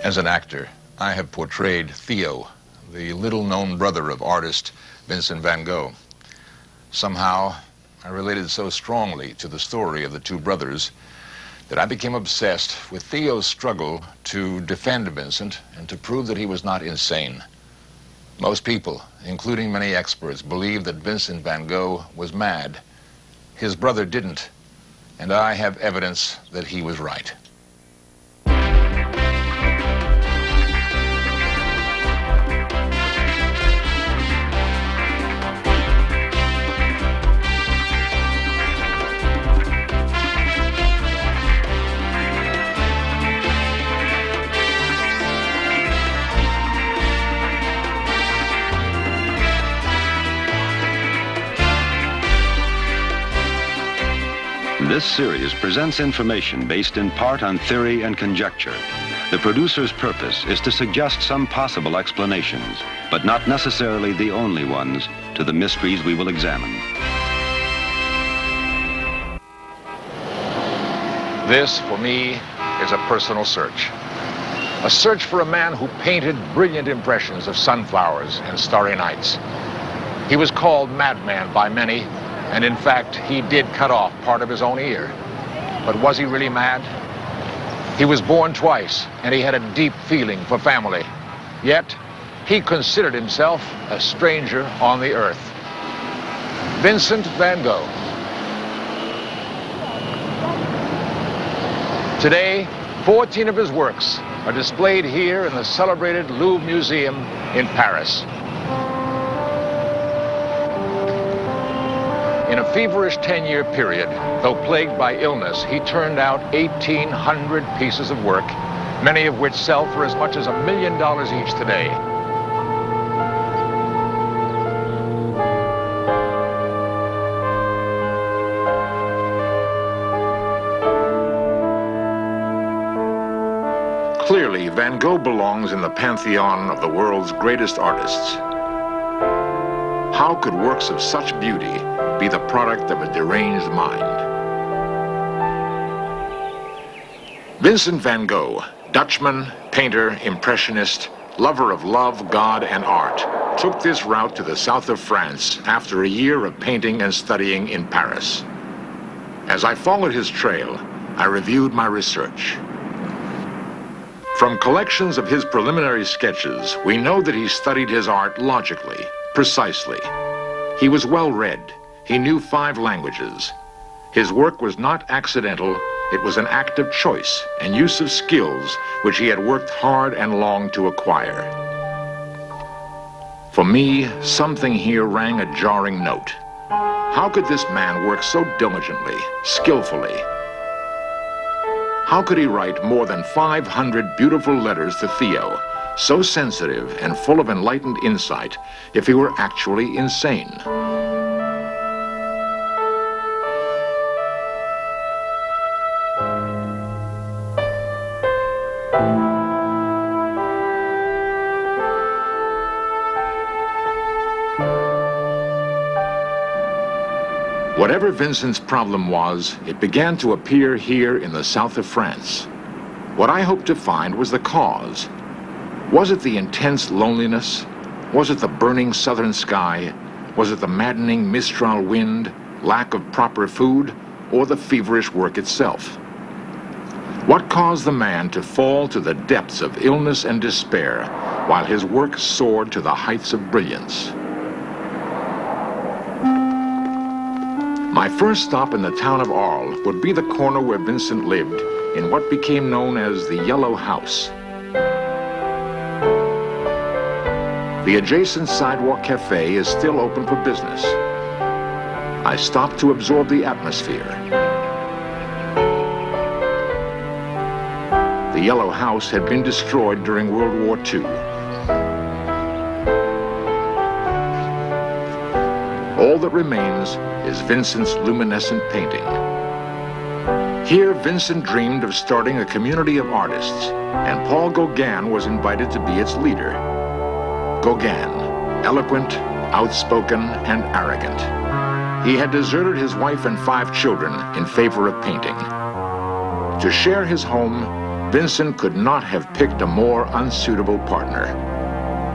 As an actor, I have portrayed Theo, the little-known brother of artist Vincent van Gogh. Somehow, I related so strongly to the story of the two brothers that I became obsessed with Theo's struggle to defend Vincent and to prove that he was not insane. Most people, including many experts, believed that Vincent van Gogh was mad. His brother didn't, and I have evidence that he was right. This series presents information based in part on theory and conjecture. The producer's purpose is to suggest some possible explanations, but not necessarily the only ones, to the mysteries we will examine. This, for me, is a personal search. A search for a man who painted brilliant impressions of sunflowers and starry nights. He was called Madman by many, and in fact, he did cut off part of his own ear. But was he really mad? He was born twice, and he had a deep feeling for family. Yet, he considered himself a stranger on the earth. Vincent van Gogh. Today, 14 of his works are displayed here in the celebrated Louvre Museum in Paris. In a feverish 10-year period, though plagued by illness, he turned out 1,800 pieces of work, many of which sell for as much as $1 million each today. Clearly, Van Gogh belongs in the pantheon of the world's greatest artists. How could works of such beauty be the product of a deranged mind? Vincent van Gogh, Dutchman, painter, impressionist, lover of love, God, and art, took this route to the south of France after a year of painting and studying in Paris. As I followed his trail, I reviewed my research. From collections of his preliminary sketches, we know that he studied his art logically, precisely. He was well-read. He knew 5 languages. His work was not accidental. It was an act of choice and use of skills which he had worked hard and long to acquire. For me, something here rang a jarring note. How could this man work so diligently, skillfully? How could he write more than 500 beautiful letters to Theo, so sensitive and full of enlightened insight, if he were actually insane? Whatever Vincent's problem was, it began to appear here in the south of France. What I hoped to find was the cause. Was it the intense loneliness? Was it the burning southern sky? Was it the maddening mistral wind, lack of proper food, or the feverish work itself? What caused the man to fall to the depths of illness and despair while his work soared to the heights of brilliance? My first stop in the town of Arles would be the corner where Vincent lived, in what became known as the Yellow House. The adjacent sidewalk cafe is still open for business. I stopped to absorb the atmosphere. The Yellow House had been destroyed during World War II. All that remains is Vincent's luminescent painting. Here, Vincent dreamed of starting a community of artists, and Paul Gauguin was invited to be its leader. Gauguin, eloquent, outspoken, and arrogant. He had deserted his wife and 5 children in favor of painting. To share his home, Vincent could not have picked a more unsuitable partner.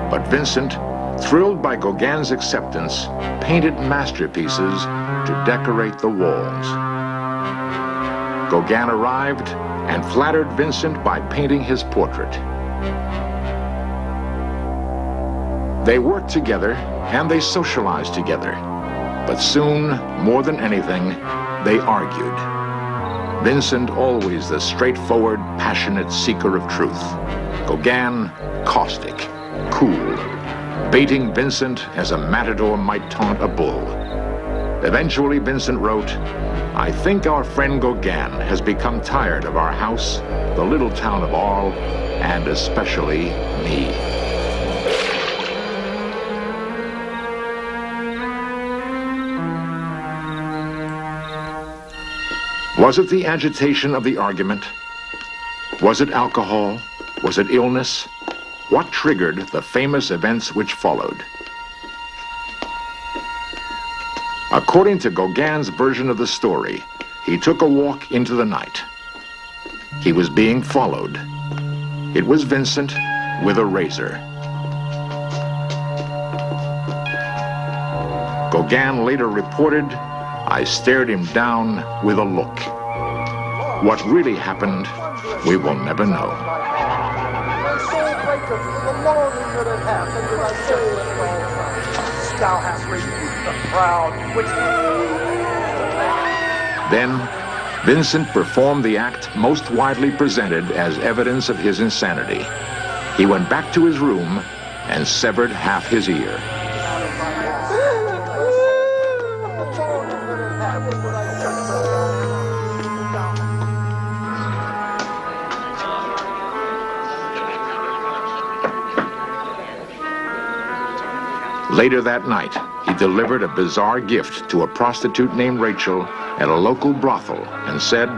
But Vincent, thrilled by Gauguin's acceptance, painted masterpieces to decorate the walls. Gauguin arrived and flattered Vincent by painting his portrait. They worked together and they socialized together. But soon, more than anything, they argued. Vincent, always the straightforward, passionate seeker of truth. Gauguin, caustic, cool, baiting Vincent as a matador might taunt a bull. Eventually, Vincent wrote, "I think our friend Gauguin has become tired of our house, the little town of Arles, and especially me." Was it the agitation of the argument? Was it alcohol? Was it illness? What triggered the famous events which followed? According to Gauguin's version of the story, he took a walk into the night. He was being followed. It was Vincent with a razor. Gauguin later reported, "I stared him down with a look." What really happened, we will never know. Then, Vincent performed the act most widely presented as evidence of his insanity. He went back to his room and severed half his ear. Later that night, he delivered a bizarre gift to a prostitute named Rachel at a local brothel and said,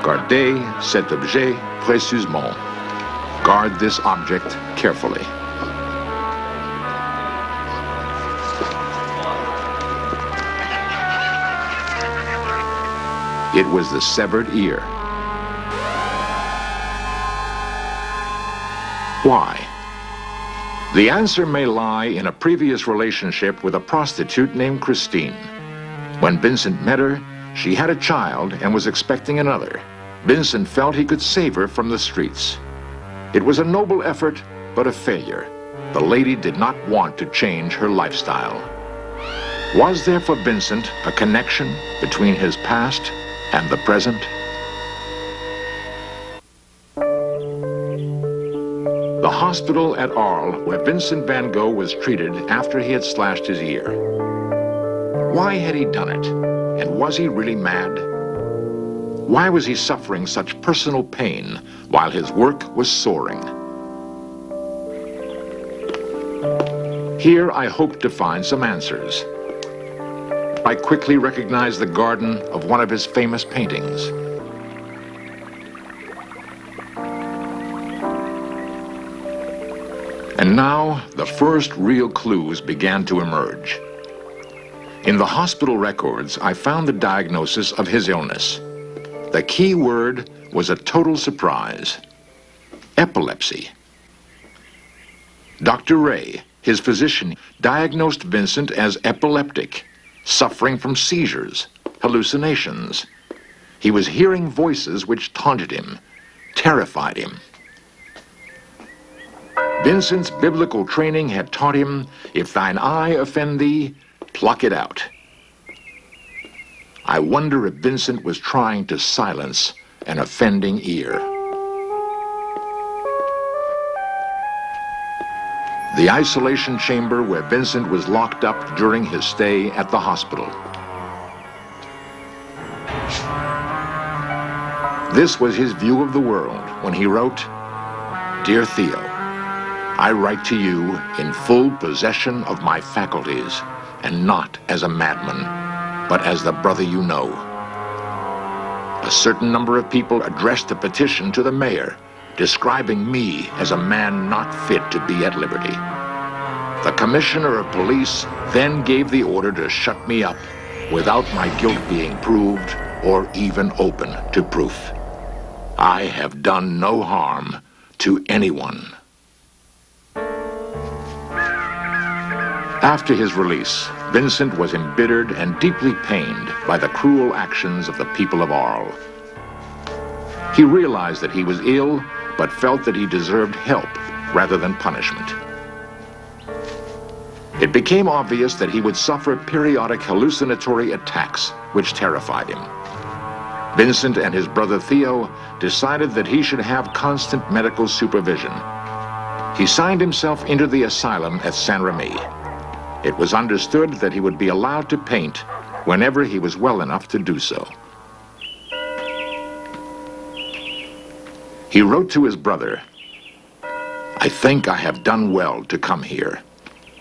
"Gardez cet objet précieusement." Guard this object carefully. It was the severed ear. Why? The answer may lie in a previous relationship with a prostitute named Christine. When Vincent met her, she had a child and was expecting another. Vincent felt he could save her from the streets. It was a noble effort, but a failure. The lady did not want to change her lifestyle. Was there for Vincent a connection between his past and the present? The hospital at Arles, where Vincent van Gogh was treated after he had slashed his ear. Why had he done it? And was he really mad? Why was he suffering such personal pain while his work was soaring? Here I hoped to find some answers. I quickly recognized the garden of one of his famous paintings. And now, the first real clues began to emerge. In the hospital records, I found the diagnosis of his illness. The key word was a total surprise: epilepsy. Dr. Ray, his physician, diagnosed Vincent as epileptic, suffering from seizures, hallucinations. He was hearing voices which taunted him, terrified him. Vincent's biblical training had taught him, if thine eye offend thee, pluck it out. I wonder if Vincent was trying to silence an offending ear. The isolation chamber where Vincent was locked up during his stay at the hospital. This was his view of the world when he wrote, "Dear Theo, I write to you in full possession of my faculties, and not as a madman, but as the brother you know." A certain number of people addressed a petition to the mayor, describing me as a man not fit to be at liberty. The commissioner of police then gave the order to shut me up without my guilt being proved or even open to proof. I have done no harm to anyone. After his release, Vincent was embittered and deeply pained by the cruel actions of the people of Arles. He realized that he was ill, but felt that he deserved help rather than punishment. It became obvious that he would suffer periodic hallucinatory attacks, which terrified him. Vincent and his brother Theo decided that he should have constant medical supervision. He signed himself into the asylum at Saint-Remy. It was understood that he would be allowed to paint whenever he was well enough to do so. He wrote to his brother, "I think I have done well to come here.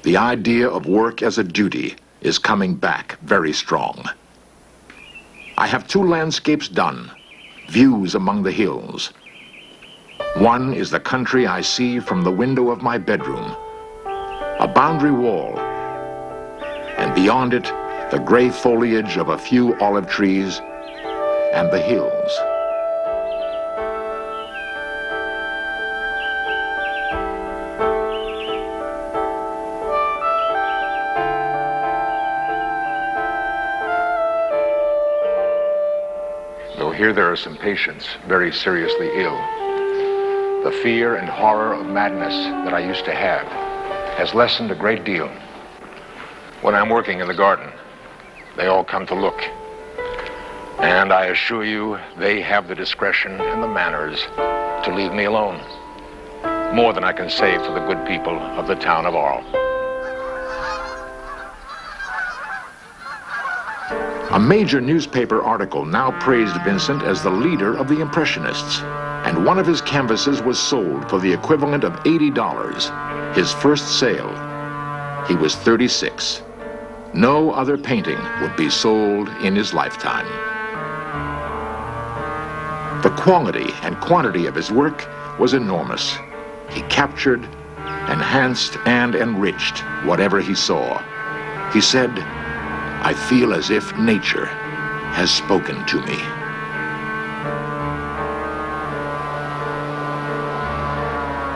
The idea of work as a duty is coming back very strong. I have 2 landscapes done, views among the hills. One is the country I see from the window of my bedroom, a boundary wall, and beyond it, the gray foliage of a few olive trees and the hills." Though here there are some patients very seriously ill, the fear and horror of madness that I used to have has lessened a great deal. When I'm working in the garden, they all come to look. And I assure you, they have the discretion and the manners to leave me alone. More than I can say for the good people of the town of Arles. A major newspaper article now praised Vincent as the leader of the Impressionists, and one of his canvases was sold for the equivalent of $80, his first sale. He was 36. No other painting would be sold in his lifetime. The quality and quantity of his work was enormous. He captured, enhanced, and enriched whatever he saw. He said, "I feel as if nature has spoken to me."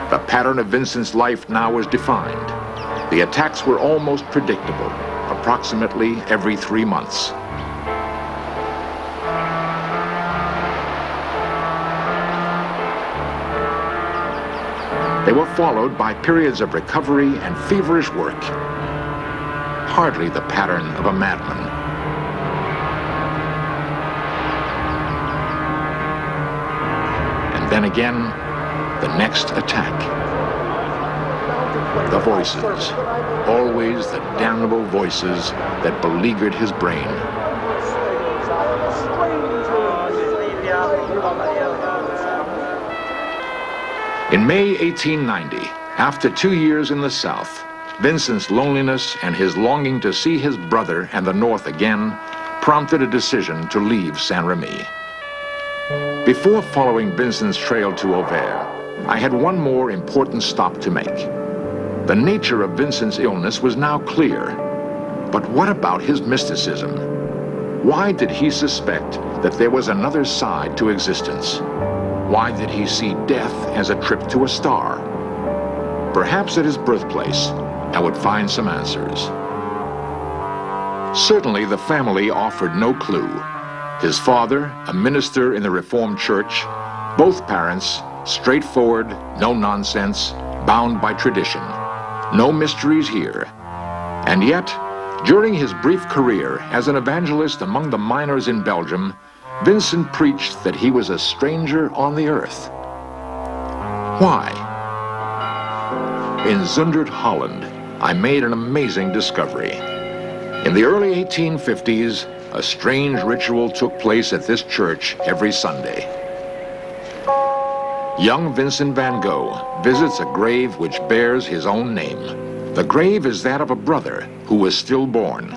The pattern of Vincent's life now was defined. The attacks were almost predictable, approximately every 3 months. They were followed by periods of recovery and feverish work. Hardly the pattern of a madman. And then again, the next attack. The voices, always the damnable voices that beleaguered his brain. In May 1890, after 2 years in the South, Vincent's loneliness and his longing to see his brother and the North again prompted a decision to leave Saint-Remy. Before following Vincent's trail to Auvers, I had one more important stop to make. The nature of Vincent's illness was now clear. But what about his mysticism? Why did he suspect that there was another side to existence? Why did he see death as a trip to a star? Perhaps at his birthplace, I would find some answers. Certainly, the family offered no clue. His father, a minister in the Reformed Church, both parents, straightforward, no nonsense, bound by tradition. No mysteries here. And yet, during his brief career as an evangelist among the miners in Belgium, Vincent preached that he was a stranger on the earth. Why? In Zundert, Holland, I made an amazing discovery. In the early 1850s, a strange ritual took place at this church every Sunday. Young Vincent van Gogh visits a grave which bears his own name. The grave is that of a brother who was stillborn.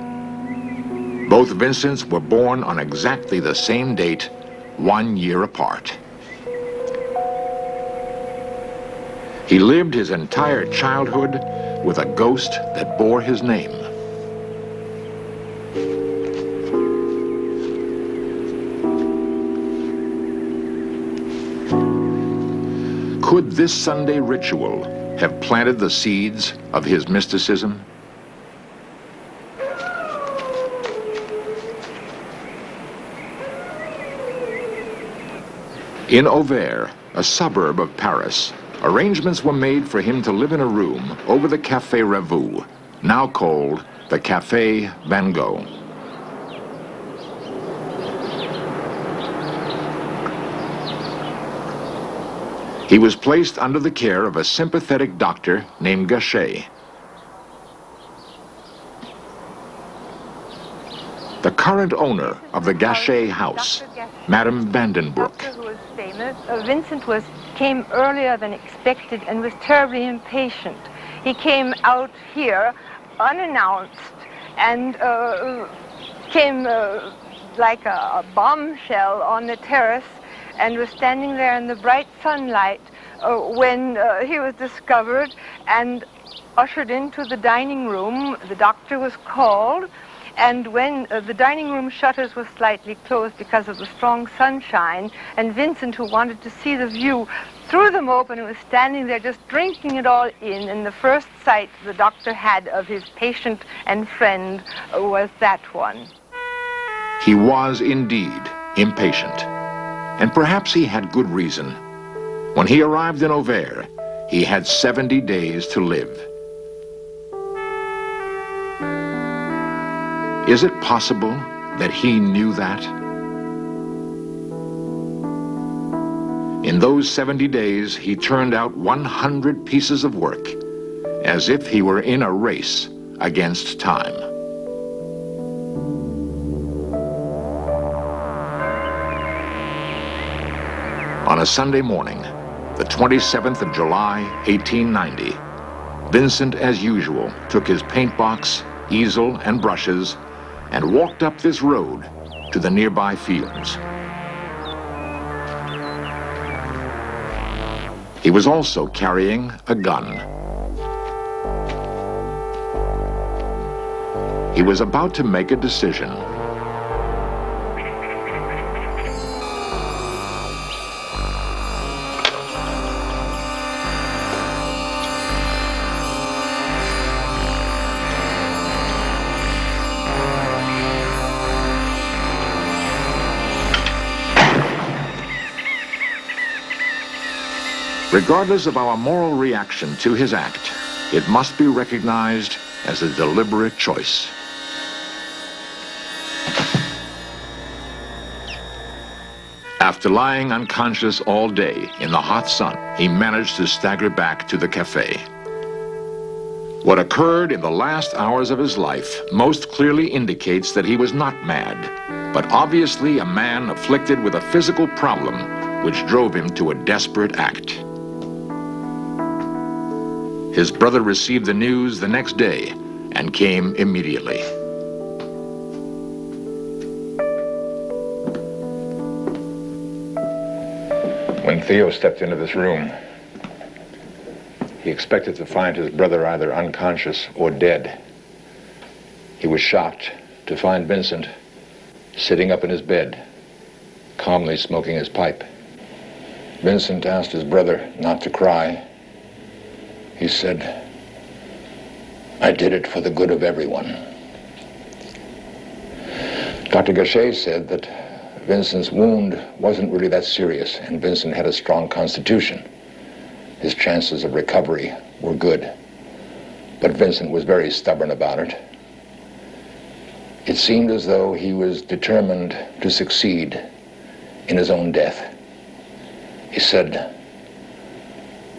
Both Vincents were born on exactly the same date, 1 year apart. He lived his entire childhood with a ghost that bore his name. this Sunday ritual have planted the seeds of his mysticism? In Auvers, a suburb of Paris, arrangements were made for him to live in a room over the Café Ravoux, now called the Café Van Gogh. He was placed under the care of a sympathetic doctor named Gogh. The current owner of the Gogh house, Madame Vandenbroek. Who was famous. Vincent came earlier than expected and was terribly impatient. He came out here unannounced and came like a bombshell on the terrace and was standing there in the bright sunlight when he was discovered and ushered into the dining room. The doctor was called, and when the dining room shutters were slightly closed because of the strong sunshine, and Vincent, who wanted to see the view, threw them open and was standing there just drinking it all in, and the first sight the doctor had of his patient and friend was that one. He was indeed impatient, and perhaps he had good reason. When he arrived in Auvers, he had 70 days to live. Is it possible that he knew that? In those 70 days, he turned out 100 pieces of work, as if he were in a race against time. On a Sunday morning, the 27th of July, 1890, Vincent, as usual, took his paint box, easel, and brushes and walked up this road to the nearby fields. He was also carrying a gun. He was about to make a decision. Regardless of our moral reaction to his act, it must be recognized as a deliberate choice. After lying unconscious all day in the hot sun, he managed to stagger back to the cafe. What occurred in the last hours of his life most clearly indicates that he was not mad, but obviously a man afflicted with a physical problem which drove him to a desperate act. His brother received the news the next day and came immediately. When Theo stepped into this room, he expected to find his brother either unconscious or dead. He was shocked to find Vincent sitting up in his bed, calmly smoking his pipe. Vincent asked his brother not to cry. He said, "I did it for the good of everyone." Dr. Gogh said that Vincent's wound wasn't really that serious, and Vincent had a strong constitution. His chances of recovery were good, but Vincent was very stubborn about it. It seemed as though he was determined to succeed in his own death. He said,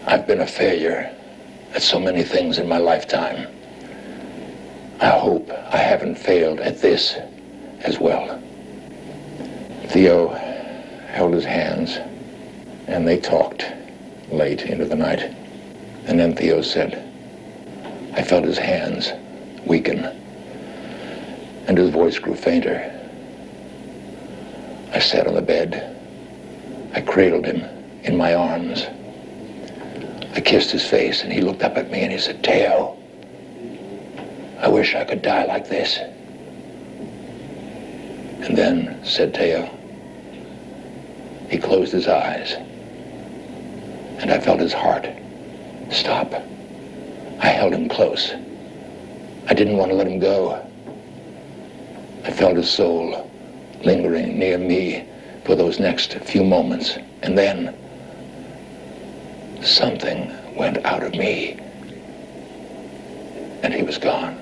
"I've been a failure at so many things in my lifetime. I hope I haven't failed at this as well." Theo held his hands, and they talked late into the night. And then Theo said, "I felt his hands weaken, and his voice grew fainter. I sat on the bed. I cradled him in my arms. I kissed his face, and he looked up at me and he said, 'Theo, I wish I could die like this.' And then," said Theo, "he closed his eyes and I felt his heart stop. I held him close. I didn't want to let him go. I felt his soul lingering near me for those next few moments, and then something went out of me, and he was gone.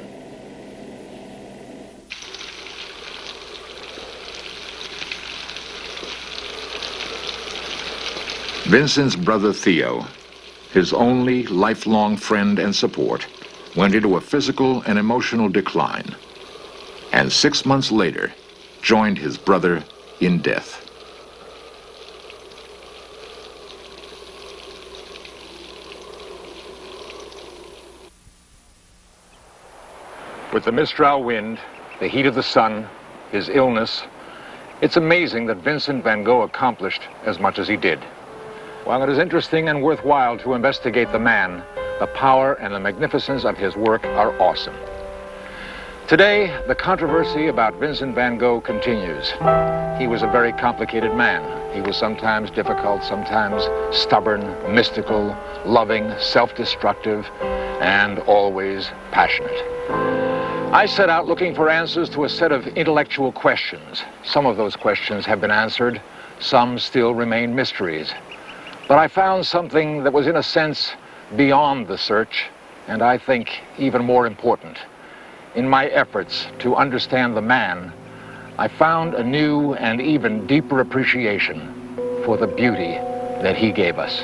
Vincent's brother Theo, his only lifelong friend and support, went into a physical and emotional decline, and 6 months later joined his brother in death. With the Mistral wind, the heat of the sun, his illness, it's amazing that Vincent van Gogh accomplished as much as he did. While it is interesting and worthwhile to investigate the man, the power and the magnificence of his work are awesome. Today, the controversy about Vincent van Gogh continues. He was a very complicated man. He was sometimes difficult, sometimes stubborn, mystical, loving, self-destructive, and always passionate. I set out looking for answers to a set of intellectual questions. Some of those questions have been answered, some still remain mysteries. But I found something that was, in a sense, beyond the search, and I think even more important. In my efforts to understand the man, I found a new and even deeper appreciation for the beauty that he gave us.